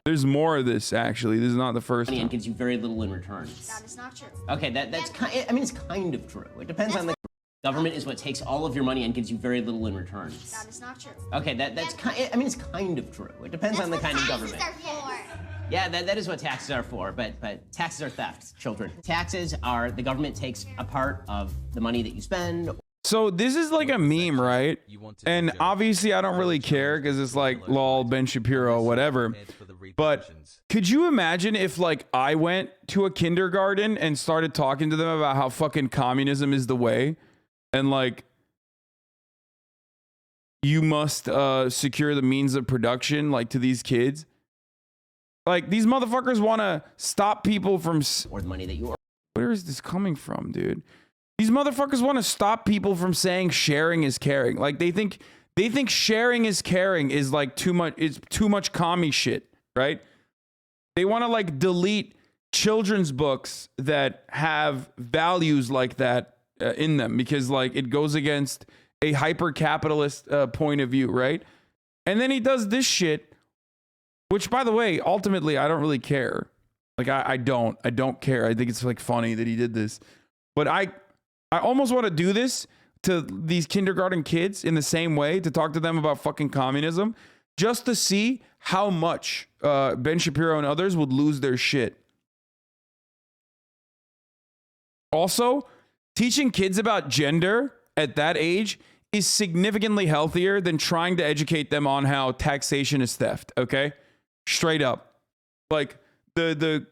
There's more of this, actually. This is not the first money time. and gives you very little in return. That is not true. Okay, that's kind. I mean, it's kind of true. It depends on the. Government is what takes all of your money and gives you very little in return. That is not true. Okay, that's kind. I mean, it's kind of true. It depends on the kind of government. Taxes are for. Yeah, that is what taxes are for. But taxes are theft, children. Taxes are the government takes a part of the money that you spend. So this is like a meme, right? And obviously I don't really care because it's like lol, Ben Shapiro, whatever. But could you imagine if like I went to a kindergarten and started talking to them about how fucking communism is the way, and like you must secure the means of production, like to these kids? Like these motherfuckers want to stop people from Or the money that you. Where is this coming from, dude? These motherfuckers want to stop people from saying sharing is caring. Like they think sharing is caring is like too much. It's too much commie shit, right? They want to like delete children's books that have values like that in them because like it goes against a hyper capitalist point of view, right? And then he does this shit, which by the way, ultimately I don't really care. Like I don't care. I think it's like funny that he did this, but I almost want to do this to these kindergarten kids in the same way, to talk to them about fucking communism, just to see how much Ben Shapiro and others would lose their shit. Also, teaching kids about gender at that age is significantly healthier than trying to educate them on how taxation is theft, okay? Straight up. Like the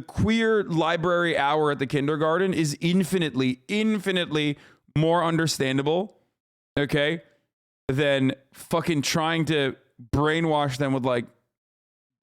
queer library hour at the kindergarten is infinitely more understandable, okay, than fucking trying to brainwash them with like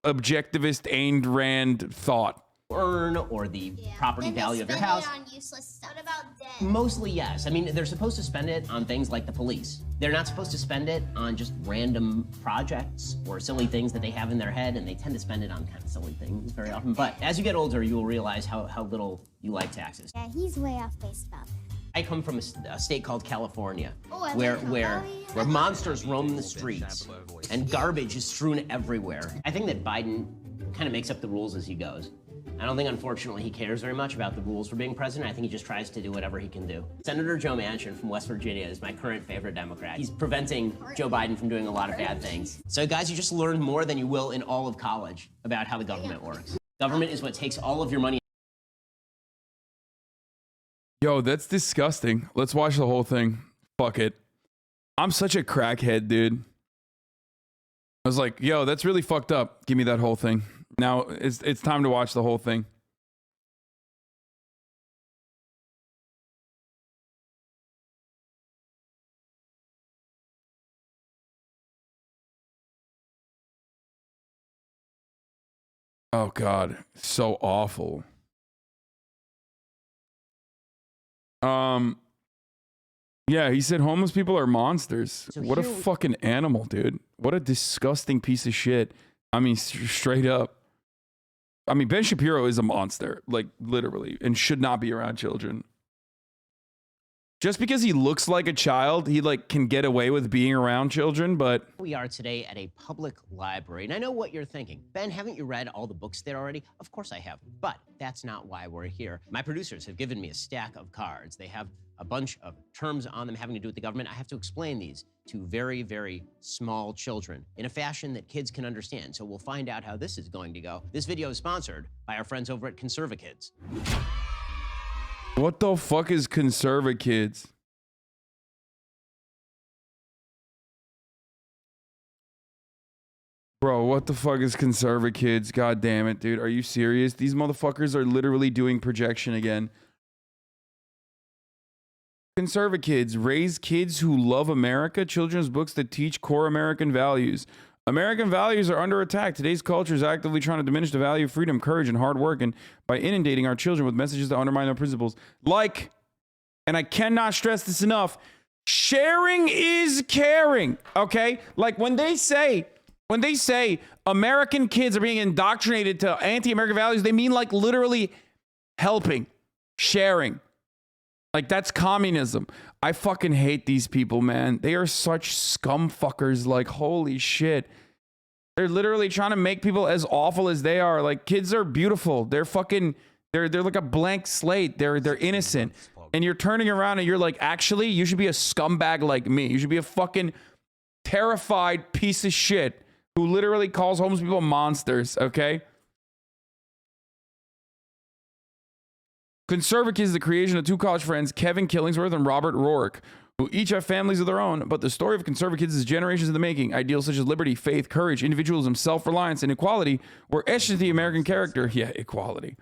objectivist Ayn Rand thought. Earn or the property value of your house. On useless stuff. What about debt? Mostly, yes. I mean, they're supposed to spend it on things like the police. They're not supposed to spend it on just random projects or silly things that they have in their head, and they tend to spend it on kind of silly things very often. But as you get older, you will realize how little you like taxes. Yeah, he's way off base about that. I come from a state called California, Oh, where monsters roam the streets and garbage is strewn everywhere. I think that Biden kind of makes up the rules as he goes. I don't think, unfortunately, he cares very much about the rules for being president. I think he just tries to do whatever he can do. Senator Joe Manchin from West Virginia is my current favorite Democrat. He's preventing Joe Biden from doing a lot of bad things. So guys, you just learned more than you will in all of college about how the government works. Government is what takes all of your money. Yo, that's disgusting. Let's watch the whole thing. Fuck it. I'm such a crackhead, dude. I was like, yo, that's really fucked up. Give me that whole thing. Now it's time to watch the whole thing. Oh God, so awful. Yeah, he said homeless people are monsters. So what a here- fucking animal, dude. What a disgusting piece of shit. I mean, straight up. I mean, Ben Shapiro is a monster, like literally, and should not be around children. Just because he looks like a child, he like can get away with being around children, but We are today at a public library, and I know what you're thinking. Ben, haven't you read all the books there already? Of course I have, but that's not why we're here. My producers have given me a stack of cards. They have a bunch of terms on them having to do with the government. I have to explain these to very, very small children in a fashion that kids can understand. So we'll find out how this is going to go. This video is sponsored by our friends over at Conservakids. what the fuck is Conservakids? Bro, what the fuck is Conservakids? God damn it, dude. Are you serious? These motherfuckers are literally doing projection again. Conservakids raise kids who love America, children's books that teach core American values. American values are under attack. Today's culture is actively trying to diminish the value of freedom, courage, and hard work, and by inundating our children with messages that undermine their principles. Like, and I cannot stress this enough, sharing is caring, okay? Like when they say American kids are being indoctrinated to anti-American values, they mean like literally helping, sharing. Like that's communism. I fucking hate these people, man. They are such scum fuckers. Like, holy shit. They're literally trying to make people as awful as they are. Like, kids are beautiful. They're fucking, they're like a blank slate. They're innocent. And you're turning around and you're like, actually, you should be a scumbag like me. You should be a fucking terrified piece of shit who literally calls homeless people monsters, okay? Conservakids is the creation of two college friends, Kevin Killingsworth and Robert Rourke, who each have families of their own, but the story of Conservakids is generations in the making. Ideals such as liberty, faith, courage, individualism, self-reliance, and equality were etched into the American character. Yeah, equality.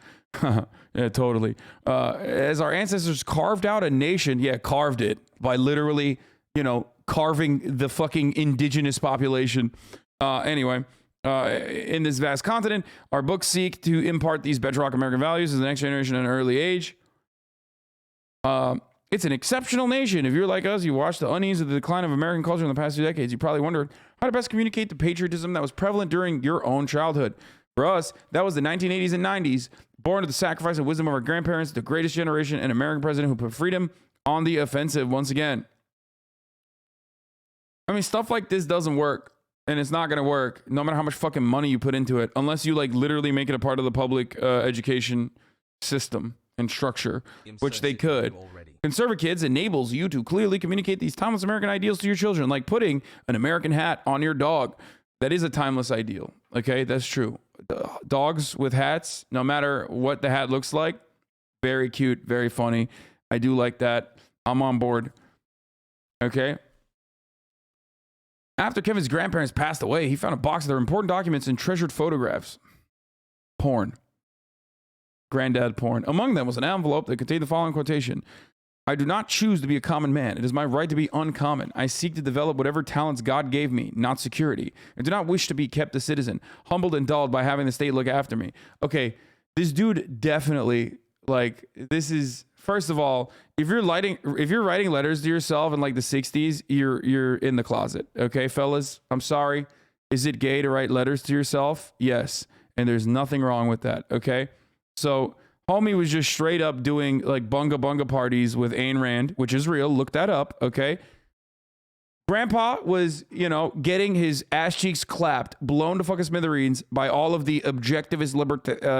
Yeah, totally. As our ancestors carved out a nation, yeah, carved it by literally, you know, carving the fucking indigenous population. Anyway, in this vast continent, our books seek to impart these bedrock American values to the next generation at an early age. It's an exceptional nation. If you're like us, you watched the unease of the decline of American culture in the past 2 decades. You probably wondered how to best communicate the patriotism that was prevalent during your own childhood. For us, that was the 1980s and 90s, born of the sacrifice and wisdom of our grandparents, the greatest generation, and American president who put freedom on the offensive once again. I mean, stuff like this doesn't work, and it's not going to work no matter how much fucking money you put into it, unless you like literally make it a part of the public education system and structure, which they could. Conservakids enables you to clearly communicate these timeless American ideals to your children, like putting an American hat on your dog. That is a timeless ideal. Okay, that's true. Dogs with hats, no matter what the hat looks like, very cute, very funny. I do like that. I'm on board. Okay. After Kevin's grandparents passed away, he found a box of their important documents and treasured photographs. Porn. Granddad porn. Among them was an envelope that contained the following quotation. I do not choose to be a common man. It is my right to be uncommon. I seek to develop whatever talents God gave me, not security. I do not wish to be kept a citizen, humbled and dulled by having the state look after me. Okay, this dude definitely, like, this is, first of all, if you're writing letters to yourself in like the 60s, you're in the closet. Okay, fellas, I'm sorry. Is it gay to write letters to yourself? Yes. And there's nothing wrong with that. Okay. So homie was just straight up doing like bunga bunga parties with Ayn Rand, which is real. Look that up. Okay. Grandpa was, you know, getting his ass cheeks clapped, blown to fucking smithereens by all of the objectivist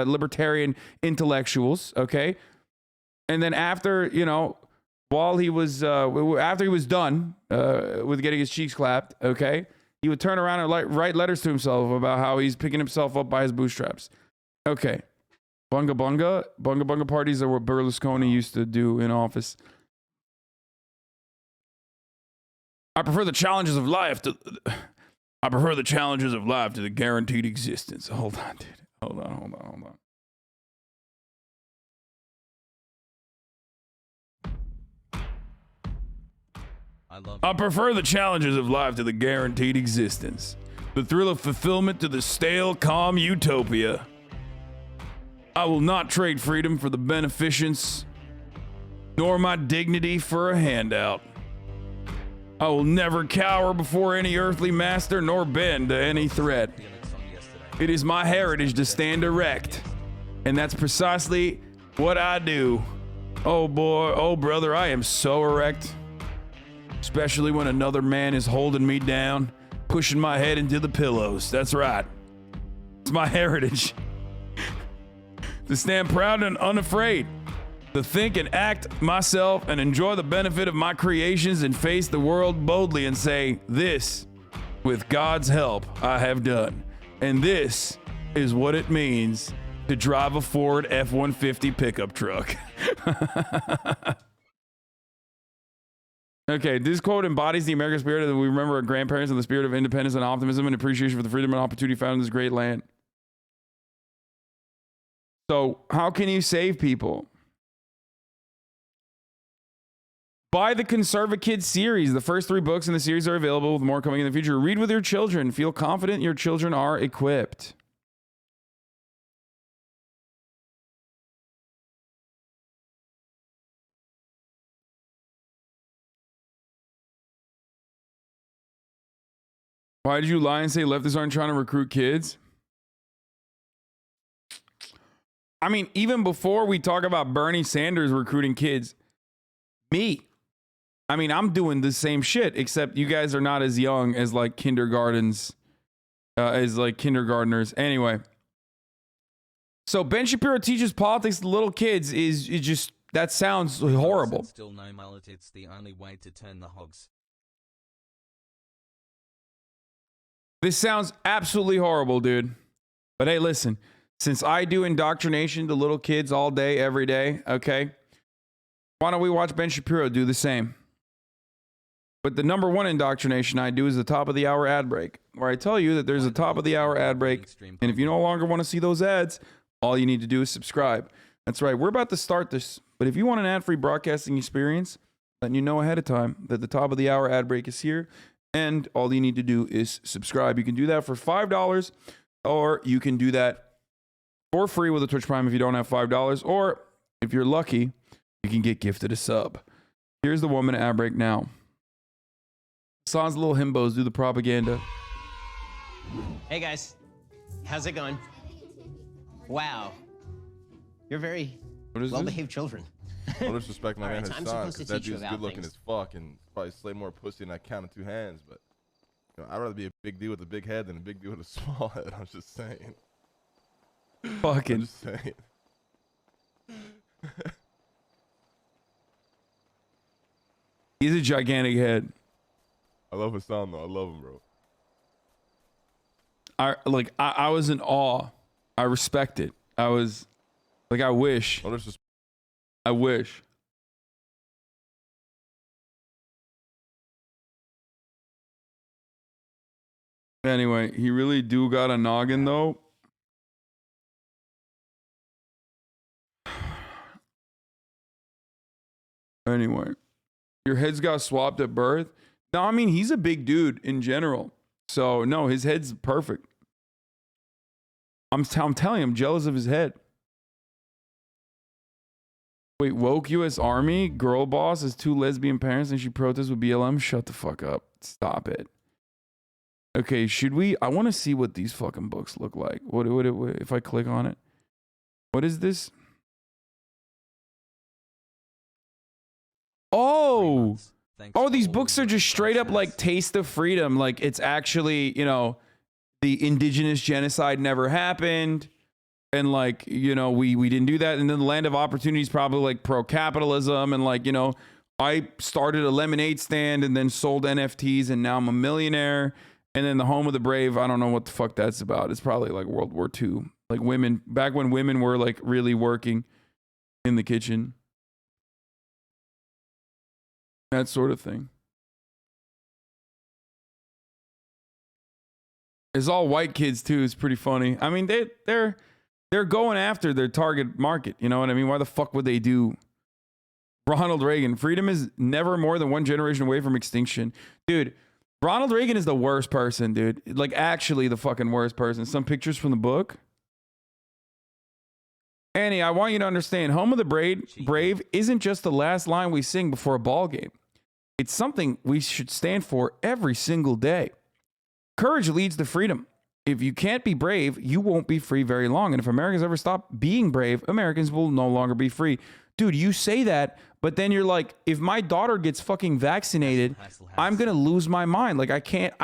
libertarian intellectuals. Okay. And then after, you know, while he was, after he was done with getting his cheeks clapped, okay, he would turn around and write letters to himself about how he's picking himself up by his bootstraps. Okay. Bunga bunga parties are what Berlusconi used to do in office. I prefer the challenges of life to the guaranteed existence. Hold on, dude. Hold on. I prefer the challenges of life to the guaranteed existence. The thrill of fulfillment to the stale, calm utopia. I will not trade freedom for the beneficence, nor my dignity for a handout. I will never cower before any earthly master, nor bend to any threat. It is my heritage to stand erect, and that's precisely what I do. Oh boy, oh brother, I am so erect. Especially when another man is holding me down, pushing my head into the pillows. That's right. It's my heritage. To stand proud and unafraid. To think and act myself and enjoy the benefit of my creations and face the world boldly and say, this, with God's help, I have done. And this is what it means to drive a Ford F-150 pickup truck. Okay, this quote embodies the American spirit that we remember our grandparents and the spirit of independence and optimism and appreciation for the freedom and opportunity found in this great land. So, how can you save people? Buy the Conservakids series. The first 3 books in the series are available, with more coming in the future. Read with your children. Feel confident your children are equipped. Why did you lie and say leftists aren't trying to recruit kids? I mean, even before we talk about Bernie Sanders recruiting kids, I'm doing the same shit, except you guys are not as young as like kindergartens as like kindergartners. Anyway, so Ben Shapiro teaches politics to little kids is just, that sounds horrible. Still no mullet, it's the only way to turn the hogs. This sounds absolutely horrible, dude. But hey, listen, since I do indoctrination to little kids all day, every day, okay, why don't we watch Ben Shapiro do the same? But the number one indoctrination I do is the top of the hour ad break, where I tell you that there's a top of the hour ad break. And if you no longer want to see those ads, all you need to do is subscribe. That's right. We're about to start this. But if you want an ad-free broadcasting experience, letting you know ahead of time that the top of the hour ad break is here. And all you need to do is subscribe. You can do that for $5, or you can do that for free with a Twitch Prime if you don't have $5. Or if you're lucky, you can get gifted a sub. Here's the 1 minute ad break now. Hasan's little himbos do the propaganda. Hey guys, how's it going? Wow, you're very well-behaved children. No disrespect, my man Alright, so I'm Hasan, supposed to because that teach you dude's about good looking things. as fuck and probably slay more pussy than I count in 2 hands. But you know, I'd rather be a big dude with a big head than a big dude with a small head. I'm just saying. I'm Fucking. just saying. He's a gigantic head. I love Hasan though. I love him, bro. I was in awe. I respect it. I was like, I wish. No disrespect. I wish. Anyway, he really do got a noggin though. Anyway, your head's got swapped at birth. No, I mean, he's a big dude in general. So no, his head's perfect. I'm telling you, I'm jealous of his head. Wait, woke U.S. Army girl boss has 2 lesbian parents and she protests with BLM? Shut the fuck up. Stop it. Okay, should we? I want to see what these fucking books look like. What if I click on it? What is this? Oh, these books are just straight up like Taste of Freedom. Like it's actually, you know, the indigenous genocide never happened. And like, you know, we didn't do that. And then the Land of Opportunity is probably like pro-capitalism. And like, you know, I started a lemonade stand and then sold NFTs and now I'm a millionaire. And then the Home of the Brave, I don't know what the fuck that's about. It's probably like World War II. Like women, back when women were like really working in the kitchen. That sort of thing. It's all white kids too. It's pretty funny. I mean, they're going after their target market. You know what I mean? Why the fuck would they do? Ronald Reagan. Freedom is never more than 1 generation away from extinction. Dude, Ronald Reagan is the worst person, dude. Like actually the fucking worst person. Some pictures from the book. Annie, I want you to understand, Home of the Brave isn't just the last line we sing before a ball game. It's something we should stand for every single day. Courage leads to freedom. If you can't be brave, you won't be free very long. And if Americans ever stop being brave, Americans will no longer be free. Dude, you say that, but then you're like, if my daughter gets fucking vaccinated, I'm going to lose my mind. Like I can't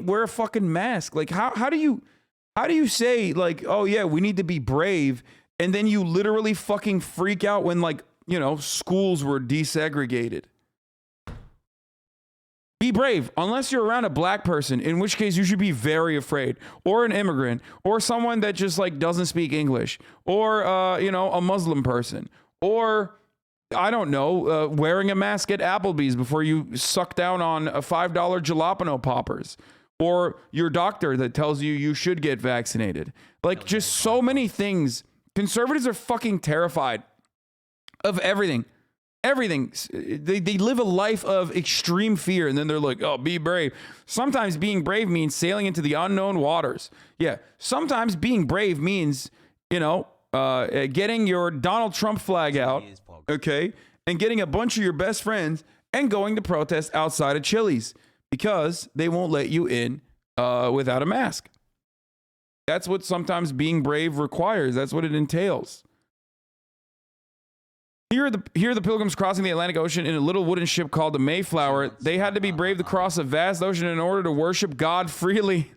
wear a fucking mask. Like how do you say like, oh yeah, we need to be brave. And then you literally fucking freak out when like, you know, schools were desegregated. Be brave, unless you're around a black person, in which case you should be very afraid, or an immigrant, or someone that just like doesn't speak English, or, you know, a Muslim person, or I don't know, wearing a mask at Applebee's before you suck down on a $5 jalapeno poppers, or your doctor that tells you you should get vaccinated. Like just so many things. Conservatives are fucking terrified of everything. Everything. They live a life of extreme fear, and then they're like, oh, be brave. Sometimes being brave means sailing into the unknown waters. Yeah. Sometimes being brave means, you know, getting your Donald Trump flag out, okay, and getting a bunch of your best friends and going to protest outside of Chili's because they won't let you in without a mask. That's what sometimes being brave requires. That's what it entails. Here are the pilgrims crossing the Atlantic Ocean in a little wooden ship called the Mayflower. They had to be brave to cross a vast ocean in order to worship God freely.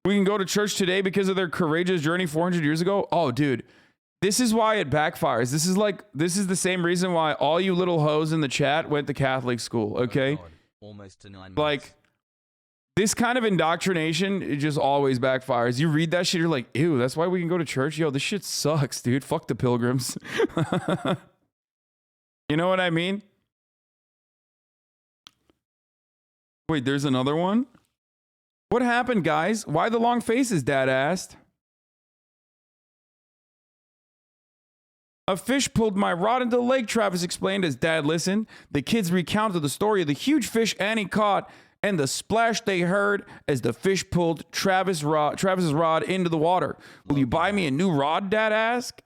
We can go to church today because of their courageous journey 400 years ago. Oh, dude, this is why it backfires. This is the same reason why all you little hoes in the chat went to Catholic school, okay? Almost to 9 months. Like, this kind of indoctrination, it just always backfires. You read that shit, you're like, ew, that's why we can go to church? Yo, this shit sucks, dude. Fuck the pilgrims. You know what I mean? Wait, there's another one? What happened, guys? Why the long faces, Dad asked. A fish pulled my rod into the lake, Travis explained as Dad listened. The kids recounted the story of the huge fish Annie caught and the splash they heard as the fish pulled Travis's rod into the water. Will you buy me a new rod, Dad asked?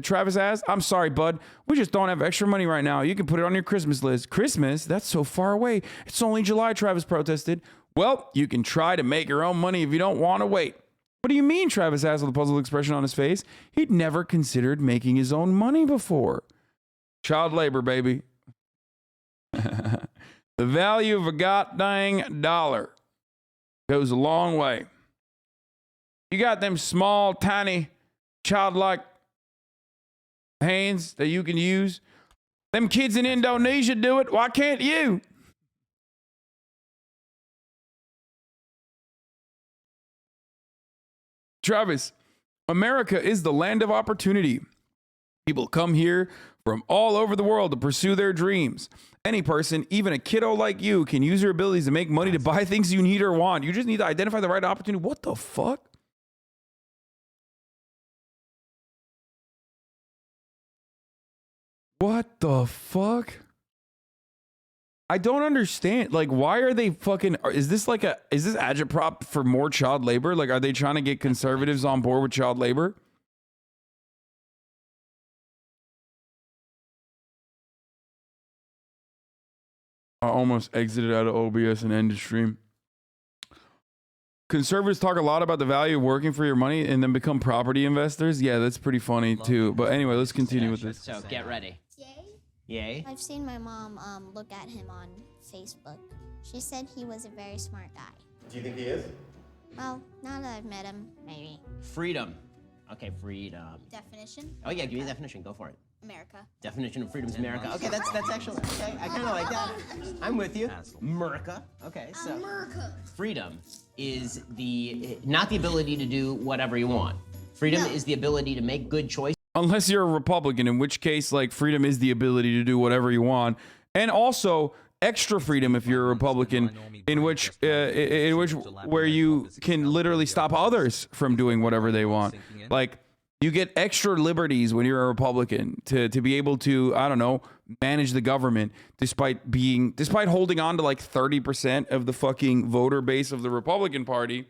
Travis asked. I'm sorry, bud. We just don't have extra money right now. You can put it on your Christmas list. Christmas? That's so far away. It's only July, Travis protested. Well, you can try to make your own money if you don't want to wait. What do you mean? Travis asked with a puzzled expression on his face. He'd never considered making his own money before. Child labor, baby. The value of a goddamn dollar goes a long way. You got them small, tiny, childlike hands that you can use. Them kids in Indonesia do it. Why can't you? Travis, America is the land of opportunity. People come here from all over the world to pursue their dreams. Any person, even a kiddo like you, can use your abilities to make money to buy things you need or want. You just need to identify the right opportunity. What the fuck? What the fuck? I don't understand. Like, why are they fucking... Is this agitprop for more child labor? Like, are they trying to get conservatives on board with child labor? I almost exited out of OBS and ended stream. Conservatives talk a lot about the value of working for your money and then become property investors. Yeah, that's pretty funny too. But anyway, let's continue with this. So get ready. Yay? Yay? I've seen my mom look at him on Facebook. She said he was a very smart guy. Do you think he is? Well, now that I've met him, maybe. Freedom. Okay, freedom. Definition? Oh yeah, give me a definition. Go for it. America. Definition of freedom is America. Okay, that's actually okay. I kind of like that. I'm with you. America. Okay, so America. freedom is not the ability to do whatever you want. Freedom is the ability to make good choices. Unless you're a Republican, in which case, like, freedom is the ability to do whatever you want, and also extra freedom if you're a Republican, in which where you can literally stop others from doing whatever they want. Like, you get extra liberties when you're a Republican to be able to, I don't know, manage the government despite holding on to like 30% of the fucking voter base of the Republican Party.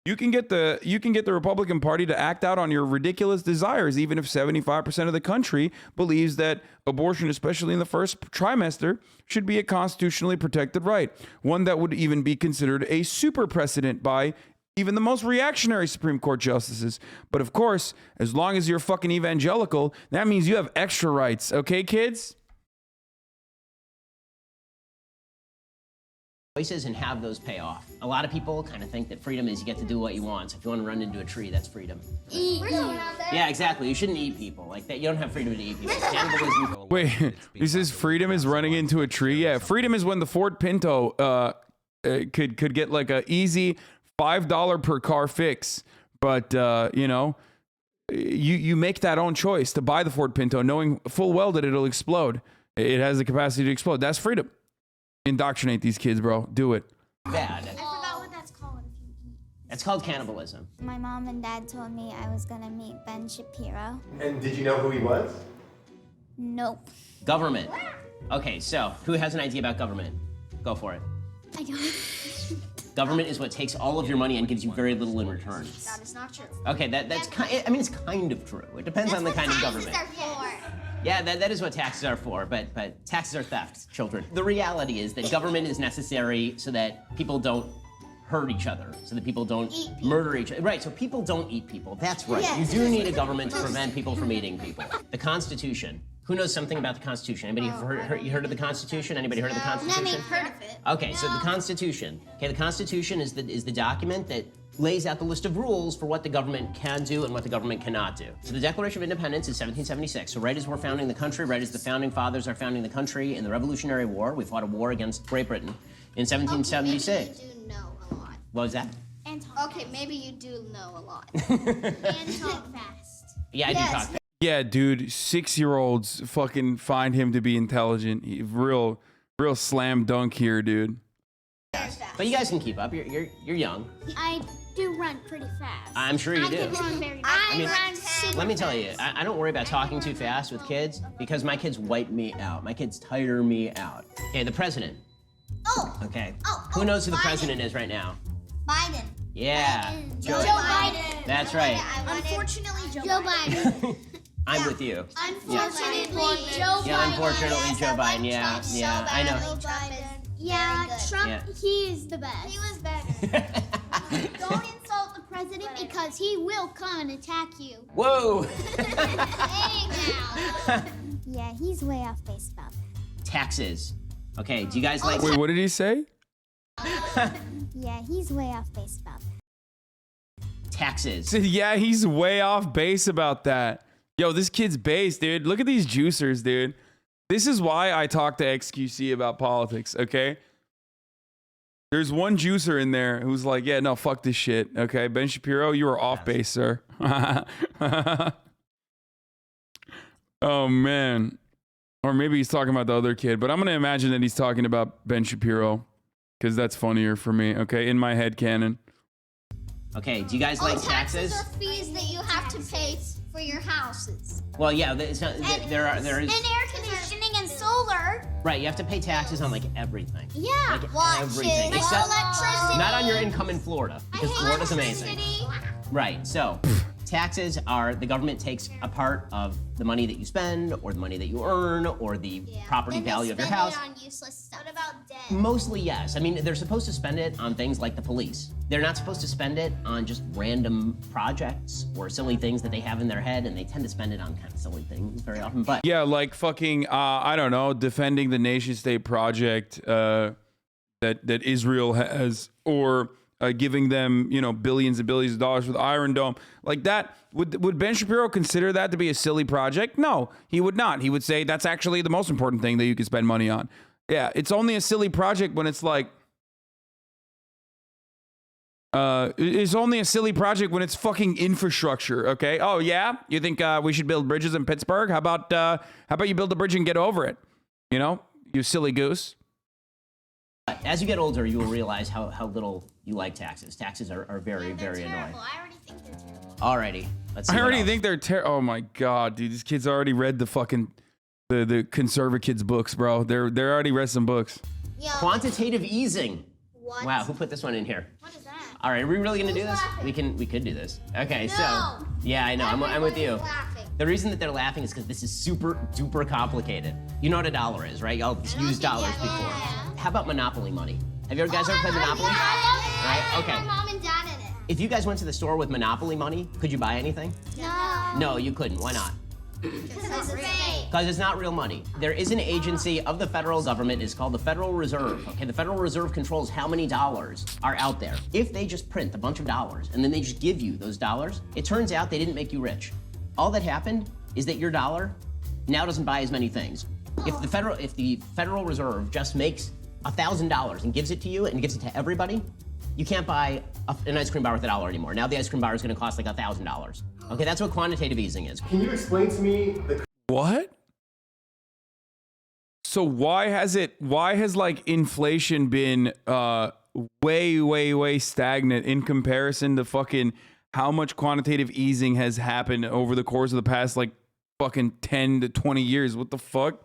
You can get the Republican Party to act out on your ridiculous desires, even if 75% of the country believes that abortion, especially in the first trimester, should be a constitutionally protected right. One that would even be considered a super precedent by even the most reactionary Supreme Court justices. But of course, as long as you're fucking evangelical, that means you have extra rights. Okay, kids? Choices and have those pay off. A lot of people kind of think that freedom is you get to do what you want. So if you want to run into a tree, that's freedom. Eat. Yeah, exactly. You shouldn't eat people like that. You don't have freedom to eat people. Cannibalism. Wait, he says freedom is running into a tree? Yeah, freedom is when the Ford Pinto could get like a easy $5 per car fix, but you know, you make that own choice to buy the Ford Pinto knowing full well that it'll explode. It has the capacity to explode. That's freedom. Indoctrinate these kids, bro. Do it. Bad. I forgot what that's called if you eat. That's called cannibalism. My mom and dad told me I was gonna meet Ben Shapiro. And did you know who he was? Nope. Government. Okay, so who has an idea about government? Go for it. I don't. Government is what takes all of your money and gives you very little in return. That is not true. Okay, that's kind. I mean, it's kind of true. It depends on the kind of government. That's what taxes are for. Yeah, that is what taxes are for, but taxes are theft, children. The reality is that government is necessary so that people don't hurt each other so that people don't Eat people. murder each other. Right, so people don't eat people. That's right. Yes. You do need a government to prevent people from eating people. The Constitution. Who knows something about the Constitution? Anybody heard of the Constitution? Anybody heard of the Constitution? Heard of it. Okay, so the Constitution. Okay, the Constitution is the document that lays out the list of rules for what the government can do and what the government cannot do. So the Declaration of Independence is 1776. So right as we're founding the country, right as the founding fathers are founding the country in the Revolutionary War, we fought a war against Great Britain in 1776. Okay, maybe you do know a lot. What was that? Okay, maybe you do know a lot. And talk fast. Yeah, I do talk. Yeah, dude, 6-year-olds fucking find him to be intelligent. Real slam dunk here, dude. But you guys can keep up. You're young. I do run pretty fast. I'm sure you do. Run very I mean, run super Let me tell you, I don't worry about talking too fast with kids because my kids wipe me out. My kids tire me out. Okay, the president. Oh, Okay. Oh, Who knows who the Biden. president is right now? Biden. Yeah. Joe Biden. That's right. Unfortunately, Joe Biden. I'm with you. Unfortunately, Joe Biden. Yeah, unfortunately, Yes, Joe I Biden. Yeah, like Trump yeah, so I know. badly. Trump is Yeah, very good. Trump, Yeah. he is the best. He was better. Don't insult the president because he will come and attack you. Whoa. Hey now. Yeah, he's way off base about that. Taxes. Okay, do you guys like Wait, what did he say? Yeah, he's way off base about that. taxes? Yeah, he's way off base about that. Yo, this kid's base, dude. Look at these juicers, dude. This is why I talk to XQC about politics, okay? There's one juicer in there who's like, yeah, no, fuck this shit, okay? Ben Shapiro, you are off base, sir. Oh, man. Or maybe he's talking about the other kid, but I'm going to imagine that he's talking about Ben Shapiro because that's funnier for me, okay? In my head canon. Okay, do you guys like taxes? Taxes are fees that you have to pay for your houses. Well, yeah, there is And air conditioning and solar. right. You have to pay taxes on like everything. Yeah. Like Watches, everything. Except- electricity. Not on your income in Florida because hate Florida's amazing. electricity. Right. So, taxes are the government takes a part of the money that you spend, or the money that you earn, or the property And they value of your spend house. it on useless stuff. What about debt? Mostly, yes. I mean, they're supposed to spend it on things like the police. They're not supposed to spend it on just random projects or silly things that they have in their head, and they tend to spend it on kind of silly things very often. But Yeah, like fucking, I don't know, defending the nation state project that Israel has, or giving them, you know, billions and billions of dollars for the Iron Dome, like that. Would Ben Shapiro consider that to be a silly project? No, he would not. He would say that's actually the most important thing that you can spend money on. Yeah, it's only a silly project when it's like, it's only a silly project when it's fucking infrastructure. Okay. Oh yeah, you think we should build bridges in Pittsburgh? How about you build a bridge and get over it? You know, you silly goose. as you get older, you will realize how little you like taxes. Taxes are very, very annoying. I already think they're terrible. Alrighty, let's see. I what already else. think they're oh my god, dude, these kids already read the fucking the Conservakids books, bro. They're already read some books. Yo, Quantitative easing. what? Wow, who put this one in here? What is that? All right, are we really gonna do Who's this? laughing? We could do this. Okay, No. so yeah, I know. I'm with you. Everybody's laughing. The reason that they're laughing is because this is super duper complicated. You know what a dollar is, right? Y'all used dollars before. How about Monopoly money? Have you guys ever played Monopoly? Right? Okay. My mom and dad in it. If you guys went to the store with Monopoly money, could you buy anything? No. No, you couldn't. Why not? Because it's fake. Because it's not real money. There is an agency of the federal government. It's called the Federal Reserve. Okay, the Federal Reserve controls how many dollars are out there. If they just print a bunch of dollars and then they just give you those dollars, it turns out they didn't make you rich. All that happened is that your dollar now doesn't buy as many things. If the Federal Reserve just makes $1,000 and gives it to you and gives it to everybody, you can't buy an ice cream bar with $1 anymore. Now the ice cream bar is going to cost like $1,000. Okay, that's what quantitative easing is. Can you explain to me the What? So why has like inflation been way stagnant in comparison to fucking how much quantitative easing has happened over the course of the past like fucking 10 to 20 years? What the fuck?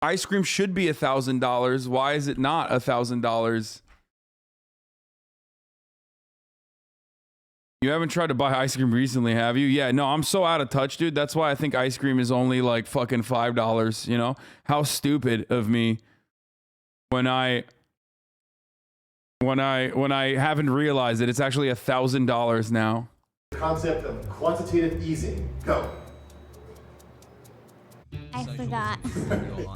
Ice cream should be $1,000. Why is it not $1,000? You haven't tried to buy ice cream recently, have you? Yeah, no, I'm so out of touch, dude. That's why I think ice cream is only like fucking $5, you know? How stupid of me when I when I haven't realized that it's actually $1,000 now. Concept of quantitative easing. Go. I forgot.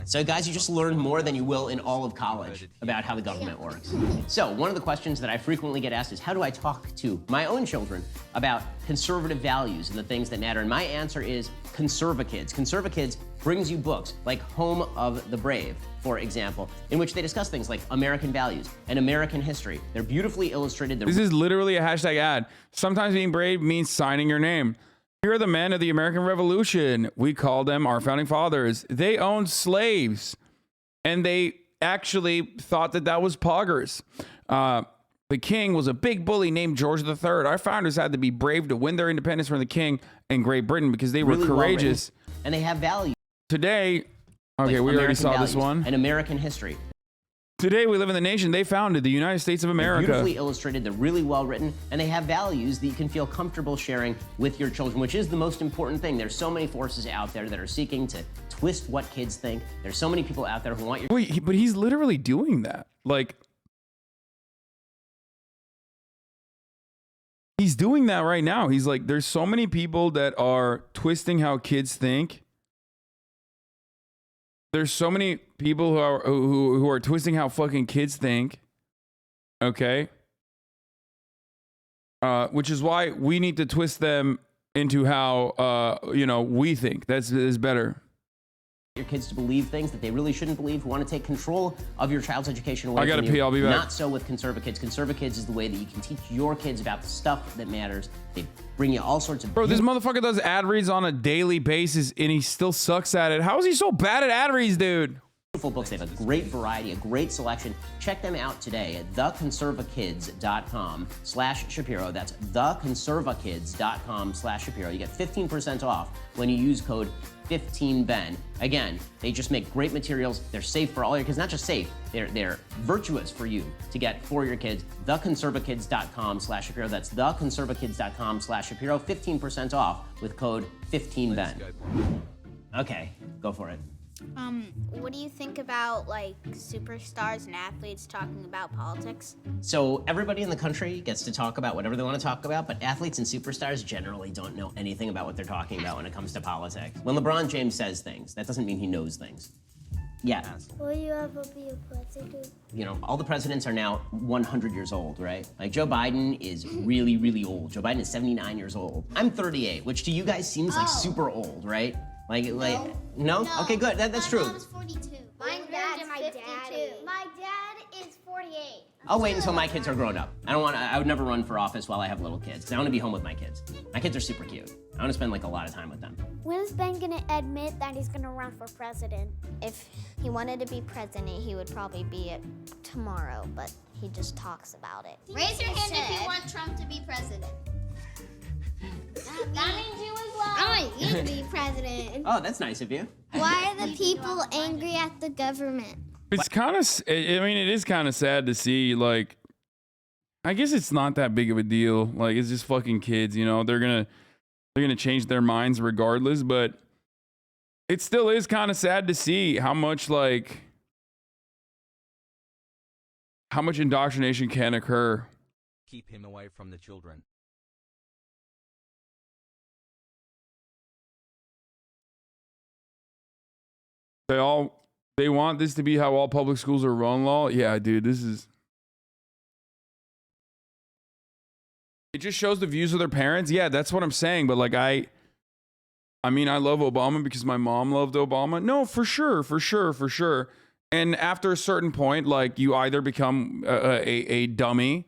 So guys, you just learned more than you will in all of college about how the government works. So one of the questions that I frequently get asked is, how do I talk to my own children about conservative values and the things that matter? And my answer is Conservakids. Conservakids brings you books like Home of the Brave, for example, in which they discuss things like American values and American history. They're beautifully illustrated. This is literally a hashtag ad. Sometimes being brave means signing your name. Here are the men of the American Revolution. We call them our founding fathers. They owned slaves, and they actually thought that that was poggers. The king was a big bully named George III. Our founders had to be brave to win their independence from the king in Great Britain because they were Really courageous. well-written, and they have values. Today, okay, like we already American saw this values one. And American history. Today, we live in the nation they founded, the United States of They're America. beautifully illustrated, they're really well written, and they have values that you can feel comfortable sharing with your children, which is the most important thing. There's so many forces out there that are seeking to twist what kids think. There's so many people out there who want your... Wait, but he's literally doing that. Like, he's doing that right now. He's like, there's so many people that are twisting how kids think. There's so many people who are twisting how fucking kids think. Okay. Which is why we need to twist them into how we think. That's is better. Your kids to believe things that they really shouldn't believe, who want to take control of your child's education away I gotta from you. pee, I'll be back. Not so with Conservakids. Conservakids is the way that you can teach your kids about the stuff that matters. They bring you all sorts of... Bro, this motherfucker does ad reads on a daily basis and he still sucks at it. How is he so bad at ad reads, dude? Beautiful books. They have a great variety, a great selection. Check them out today at theconservakids.com/Shapiro. That's theconservakids.com/Shapiro. You get 15% off when you use code 15Ben. Again, they just make great materials. They're safe for all your kids. Not just safe, they're virtuous for you to get for your kids. Theconservakids.com/Shapiro. That's theconservakids.com/Shapiro. 15% off with code 15Ben. Okay, go for it. What do you think about like superstars and athletes talking about politics? So everybody in the country gets to talk about whatever they want to talk about, but athletes and superstars generally don't know anything about what they're talking about when it comes to politics. When LeBron James says things, that doesn't mean he knows things. Yeah. Will you ever be a president? You know, all the presidents are now 100 years old, right? Like Joe Biden is really, really old. Joe Biden is 79 years old. I'm 38, which to you guys seems like super old, right? No? Okay, good. That's true. My mom is 42. My dad's 52. My dad is 48. I'll wait until my kids are grown up. I would never run for office while I have little kids, because I want to be home with my kids. My kids are super cute. I want to spend like a lot of time with them. When is Ben gonna admit that he's gonna run for president? If he wanted to be president, he would probably be it tomorrow, but he just talks about it. Raise your hand if you want Trump to be president. That means you as well. I want you to be president. Oh, that's nice of you. Why are the people angry at the government? It's kind of, I mean, it is kind of sad to see, like, I guess it's not that big of a deal. Like, it's just fucking kids, you know, they're gonna change their minds regardless, but it still is kind of sad to see how much indoctrination can occur. Keep him away from the children. They want this to be how all public schools are run, law. Yeah, dude, it just shows the views of their parents. Yeah, that's what I'm saying. But like, I mean, I love Obama because my mom loved Obama. No, for sure. And after a certain point, like, you either become a dummy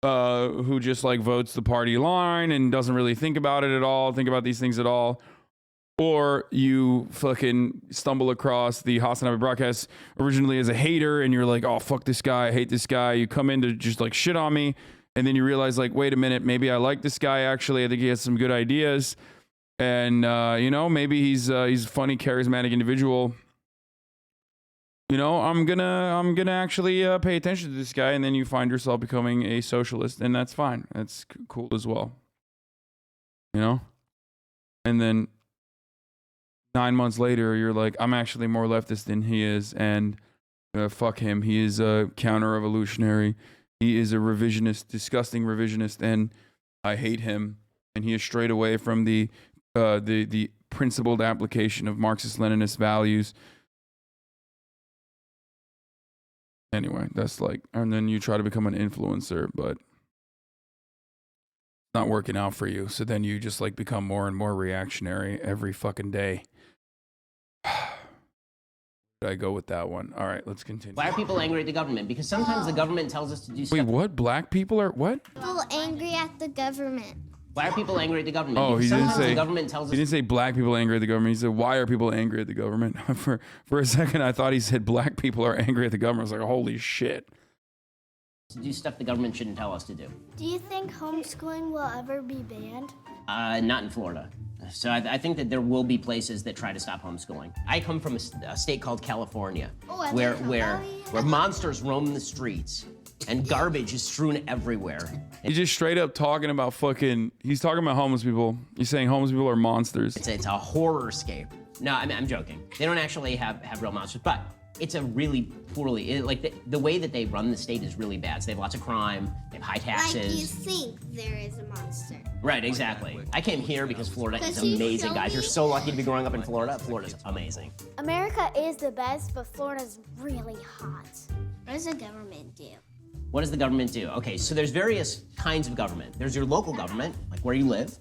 who just like votes the party line and doesn't really think about these things at all. Or you fucking stumble across the Hasanabi broadcast originally as a hater and you're like, oh, fuck this guy, I hate this guy. You come in to just like shit on me. And then you realize like, wait a minute, maybe I like this guy actually. I think he has some good ideas. And, maybe he's a funny, charismatic individual. You know, I'm gonna actually pay attention to this guy. And then you find yourself becoming a socialist. And that's fine. That's cool as well. You know? And then 9 months later, you're like, I'm actually more leftist than he is, and Fuck him. He is a counter-revolutionary. He is a revisionist, disgusting revisionist, and I hate him. And he has strayed away from the principled application of Marxist-Leninist values. Anyway, that's like, and then you try to become an influencer, but it's not working out for you. So then you just like become more and more reactionary every fucking day. Did I go with that one? All right, let's continue. Why are people angry at the government? Because sometimes the government tells us to do stuff. Wait, what? Black people are what? People angry at the government. Why are people angry at the government? Oh, Because he didn't sometimes say. the government tells us He didn't say black people angry at the government. He said, "Why are people angry at the government?" for a second, I thought he said black people are angry at the government. I was like, "Holy shit!" to do stuff the government shouldn't tell us to do. Do you think homeschooling will ever be banned? Not in Florida. So I think that there will be places that try to stop homeschooling. I come from a state called California, where monsters roam the streets and garbage is strewn everywhere. He's just straight up talking about fucking. He's talking about homeless people. He's saying homeless people are monsters. It's a horror-scape. No, I'm joking. They don't actually have real monsters, but it's a really poorly, the way that they run the state is really bad. So they have lots of crime, they have high taxes. Like you think there is a monster. Right, exactly. I came here because Florida is Could you amazing, show guys. me? You're so lucky to be growing up in Florida. Florida's amazing. America is the best, but Florida's really hot. What does the government do? What does the government do? Okay, so there's various kinds of government. There's your local government, like where you live.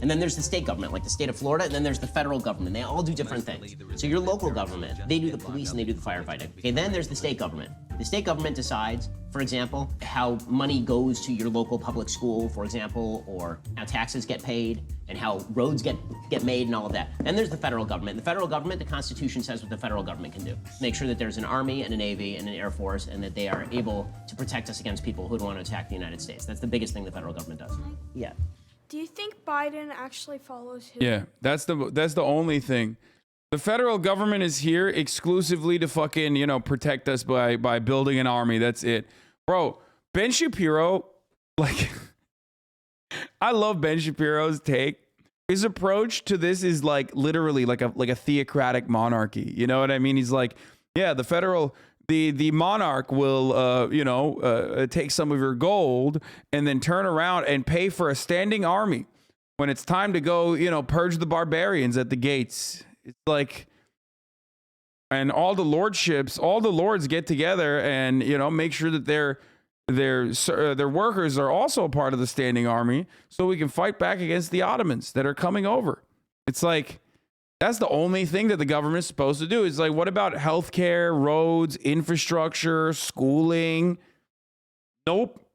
And then there's the state government, like the state of Florida, and then there's the federal government. They all do different things. So your local government, they do the police and they do the firefighting. Okay, then there's the state government. The state government decides, for example, how money goes to your local public school, for example, or how taxes get paid and how roads get made and all of that. Then there's the federal government. The federal government, the Constitution says what the federal government can do. Make sure that there's an army and a navy and an air force and that they are able to protect us against people who would want to attack the United States. That's the biggest thing the federal government does. Yeah. Do you think Biden actually follows his? Yeah, that's the only thing. The federal government is here exclusively to fucking, protect us by building an army. That's it. Bro, Ben Shapiro, like, I love Ben Shapiro's take. His approach to this is like literally like a theocratic monarchy. You know what I mean? He's like, yeah, the monarch will, take some of your gold and then turn around and pay for a standing army when it's time to go, purge the barbarians at the gates. It's like, and all the lords get together and, make sure that their workers are also a part of the standing army so we can fight back against the Ottomans that are coming over. It's like, that's the only thing that the government is supposed to do. It's like, what about healthcare, roads, infrastructure, schooling? Nope.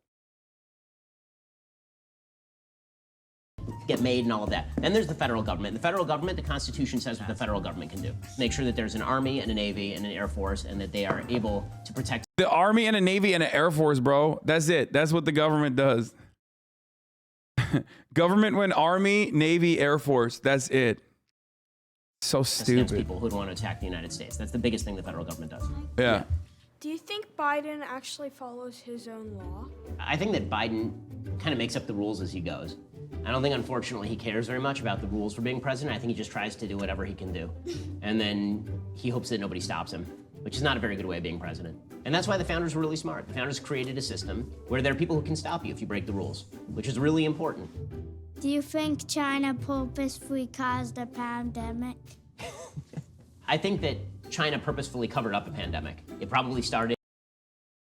Get made and all of that. Then there's the federal government. The federal government, the Constitution says what the federal government can do. Make sure that there's an army and a navy and an air force and that they are able to protect. The army and a navy and an air force, bro. That's it. That's what the government does. Government when army, navy, air force. That's it. So stupid. Against people who would want to attack the United States. That's the biggest thing the federal government does. Yeah. Do you think Biden actually follows his own law? I think that Biden kind of makes up the rules as he goes. I don't think, unfortunately, he cares very much about the rules for being president. I think he just tries to do whatever he can do. And then he hopes that nobody stops him, which is not a very good way of being president. And that's why the founders were really smart. The founders created a system where there are people who can stop you if you break the rules, which is really important. Do you think China purposefully caused a pandemic? I think that China purposefully covered up a pandemic. It probably started.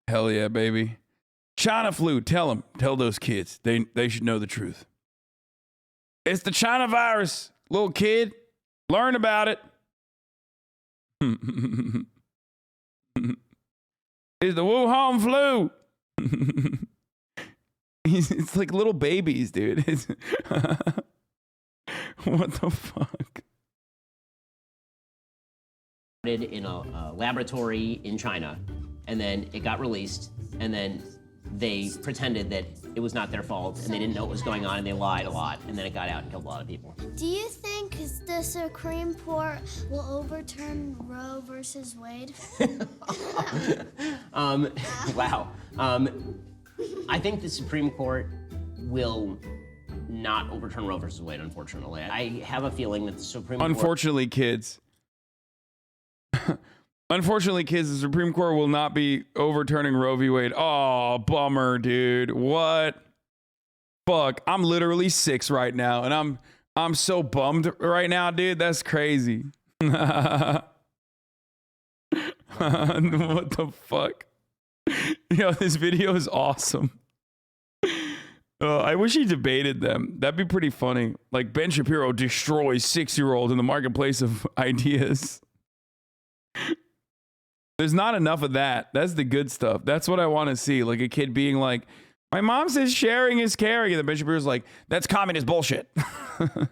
Hell yeah, baby. China flu. Tell those kids. They should know the truth. It's the China virus. Little kid, learn about it. It's the Wuhan flu. It's like little babies, dude. What the fuck? In a laboratory in China, and then it got released, and then they pretended that it was not their fault, and they didn't know what was going on, and they lied a lot, and then it got out and killed a lot of people. Do you think the Supreme Court will overturn Roe versus Wade? Wow. I think the Supreme Court will not overturn Roe versus Wade, unfortunately. I have a feeling that the Supreme Court... Unfortunately, kids. Unfortunately, kids, the Supreme Court will not be overturning Roe v. Wade. Oh, bummer, dude. What? Fuck. I'm literally 6 right now, and I'm so bummed right now, dude. That's crazy. What the fuck? Yo, this video is awesome. I wish he debated them. That'd be pretty funny. Like, Ben Shapiro destroys 6-year-old in the marketplace of ideas. There's not enough of that. That's the good stuff. That's what I want to see. Like a kid being like, my mom says sharing is caring. And then Ben Shapiro's like, that's communist bullshit. How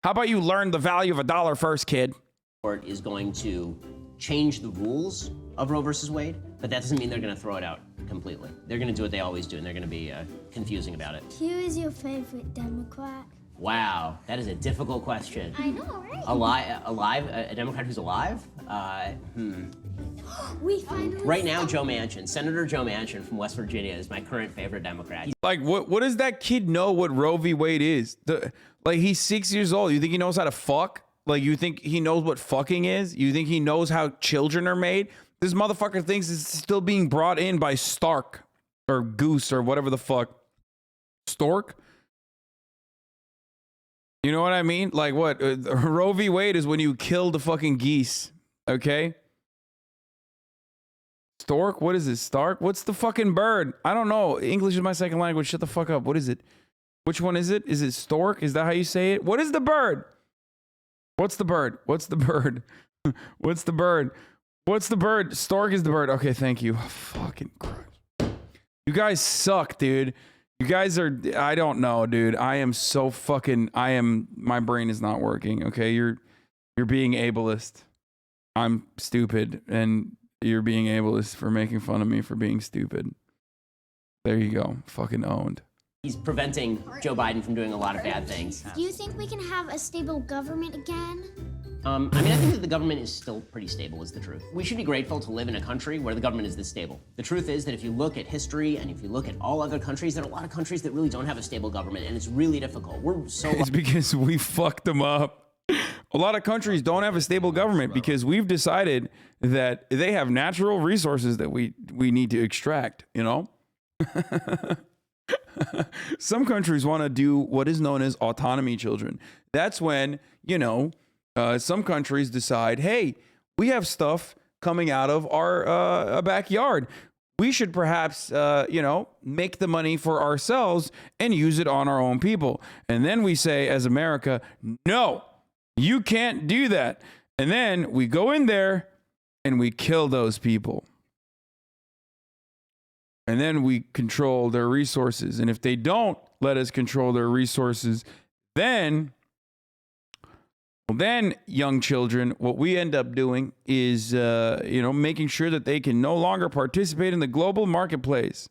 about you learn the value of $1 first, kid? Court is going to change the rules of Roe versus Wade, but that doesn't mean they're going to throw it out completely. They're going to do what they always do, and they're going to be confusing about it. Who is your favorite Democrat? Wow, that is a difficult question. I know, right? Alive? A Democrat who's alive? We finally Right now, Joe Manchin. Senator Joe Manchin from West Virginia is my current favorite Democrat. Like, what does that kid know what Roe v. Wade is? Like, he's 6 years old. You think he knows how to fuck? Like, you think he knows what fucking is? You think he knows how children are made? This motherfucker thinks it's still being brought in by Stark or Goose or whatever the fuck. Stork? You know what I mean? Like what? Roe v. Wade is when you kill the fucking geese. Okay? Stork? What is it? Stark? What's the fucking bird? I don't know. English is my second language. Shut the fuck up. What is it? Which one is it? Is it stork? Is that how you say it? What is the bird? What's the bird? What's the bird? What's the bird? What's the bird? Stork is the bird. Okay, thank you. Fucking Christ. You guys suck, dude. You guys are, I don't know, dude. I am so fucking, my brain is not working, okay? You're being ableist. I'm stupid, and you're being ableist for making fun of me for being stupid. There you go. Fucking owned. He's preventing Joe Biden from doing a lot of bad things. Do you think we can have a stable government again? I mean, I think that the government is still pretty stable, is the truth. We should be grateful to live in a country where the government is this stable. The truth is that if you look at history and if you look at all other countries, there are a lot of countries that really don't have a stable government, and it's really difficult. We're so... It's because we fucked them up. A lot of countries don't have a stable government because we've decided that they have natural resources that we need to extract, you know? Some countries want to do what is known as autonomy children. That's when, you know, some countries decide, hey, we have stuff coming out of our backyard. We should perhaps, you know, make the money for ourselves and use it on our own people. And then we say, as America, no, you can't do that. And then we go in there and we kill those people. And then we control their resources. And if they don't let us control their resources, then young children, what we end up doing is, you know, making sure that they can no longer participate in the global marketplace.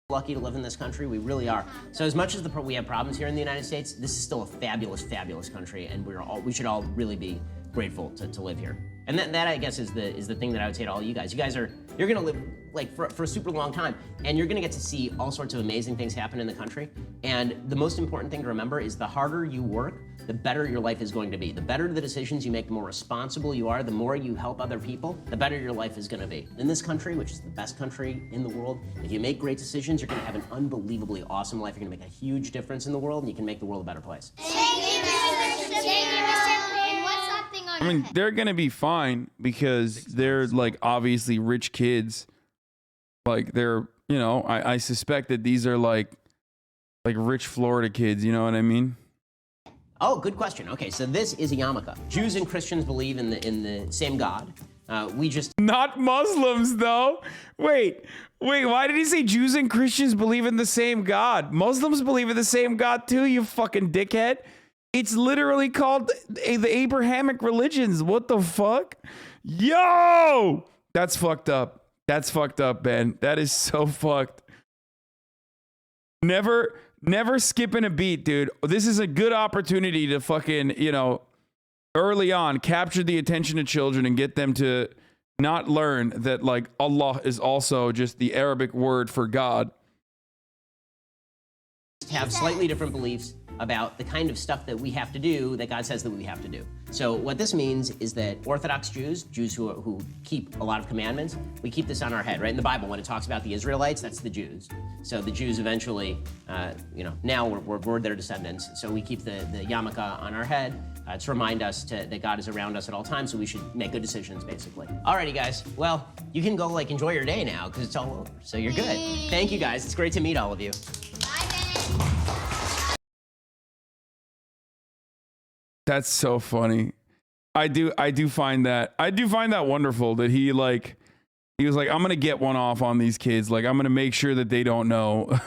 Lucky to live in this country, we really are. So as much as we have problems here in the United States, this is still a fabulous, fabulous country, and we should all really be grateful to live here. And that I guess is the thing that I would say to all you guys. You guys you're gonna live like for a super long time, and you're gonna get to see all sorts of amazing things happen in the country. And the most important thing to remember is the harder you work, the better your life is going to be. The better the decisions you make, the more responsible you are, the more you help other people, the better your life is gonna be. In this country, which is the best country in the world, if you make great decisions, you're gonna have an unbelievably awesome life. You're gonna make a huge difference in the world, and you can make the world a better place. I mean, they're going to be fine because they're like obviously rich kids. Like they're, you know, I suspect that these are like rich Florida kids. You know what I mean? Oh, good question. Okay, so this is a yarmulke. Jews and Christians believe in the same God. Not Muslims though. Wait, why did he say Jews and Christians believe in the same God? Muslims believe in the same God too, you fucking dickhead. It's literally called the Abrahamic religions. What the fuck? Yo! That's fucked up. That's fucked up, Ben. That is so fucked. Never skipping a beat, dude. This is a good opportunity to fucking, you know, early on, capture the attention of children and get them to not learn that, like, Allah is also just the Arabic word for God. Have slightly different beliefs, about the kind of stuff that we have to do that God says that we have to do. So what this means is that Orthodox Jews, who keep a lot of commandments, we keep this on our head, right? In the Bible, when it talks about the Israelites, that's the Jews. So the Jews eventually, now we're their descendants. So we keep the yarmulke on our head to remind us that God is around us at all times, so we should make good decisions, basically. Alrighty, guys. Well, you can go enjoy your day now because it's all over. So you're good. Thank you, guys. It's great to meet all of you. That's so funny. I do find that wonderful that he was like, I'm gonna get one off on these kids. Like, I'm gonna make sure that they don't know.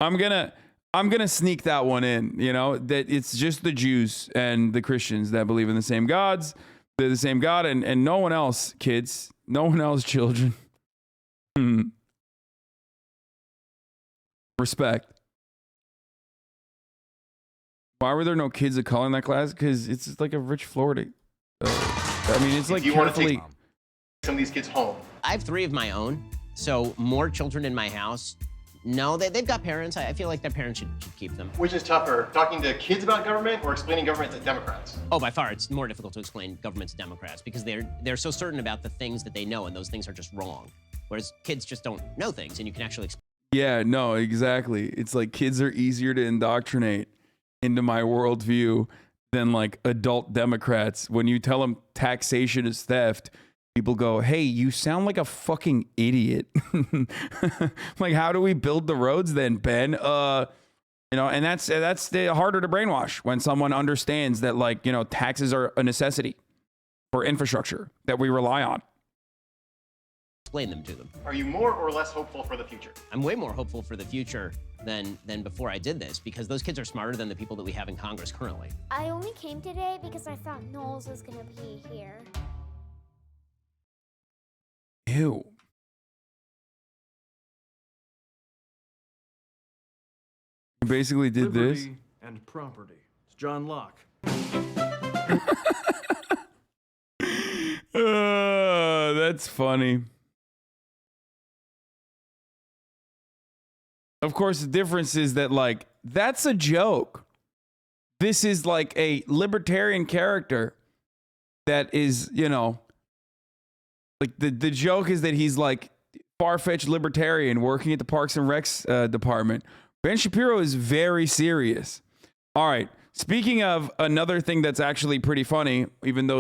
I'm gonna sneak that one in, that it's just the Jews and the Christians that believe in the same gods. They're the same God and no one else, kids. No one else, children. Respect. Why were there no kids of color in that class? Because it's like a rich Florida. It's like you want to carefully. take some of these kids home. I have 3 of my own, so more children in my house. No, they've got parents. I feel like their parents should keep them. Which is tougher, talking to kids about government or explaining government to Democrats? Oh, by far, it's more difficult to explain government to Democrats because they're so certain about the things that they know, and those things are just wrong. Whereas kids just don't know things, and you can actually explain. Yeah, no, exactly. It's like kids are easier to indoctrinate into my worldview than adult Democrats. When you tell them taxation is theft, people go, hey, you sound like a fucking idiot. Like, how do we build the roads then, Ben? And that's the harder to brainwash when someone understands that taxes are a necessity for infrastructure that we rely on. Explain them to them. Are you more or less hopeful for the future? I'm way more hopeful for the future than before I did this because those kids are smarter than the people that we have in Congress currently. I only came today because I thought Knowles was gonna be here. Ew. You basically did this. And property. It's John Locke. That's funny. Of course, the difference is that that's a joke. This is a libertarian character that is, the joke is that he's far-fetched libertarian working at the Parks and Recs department. Ben Shapiro is very serious. All right. Speaking of another thing that's actually pretty funny, even though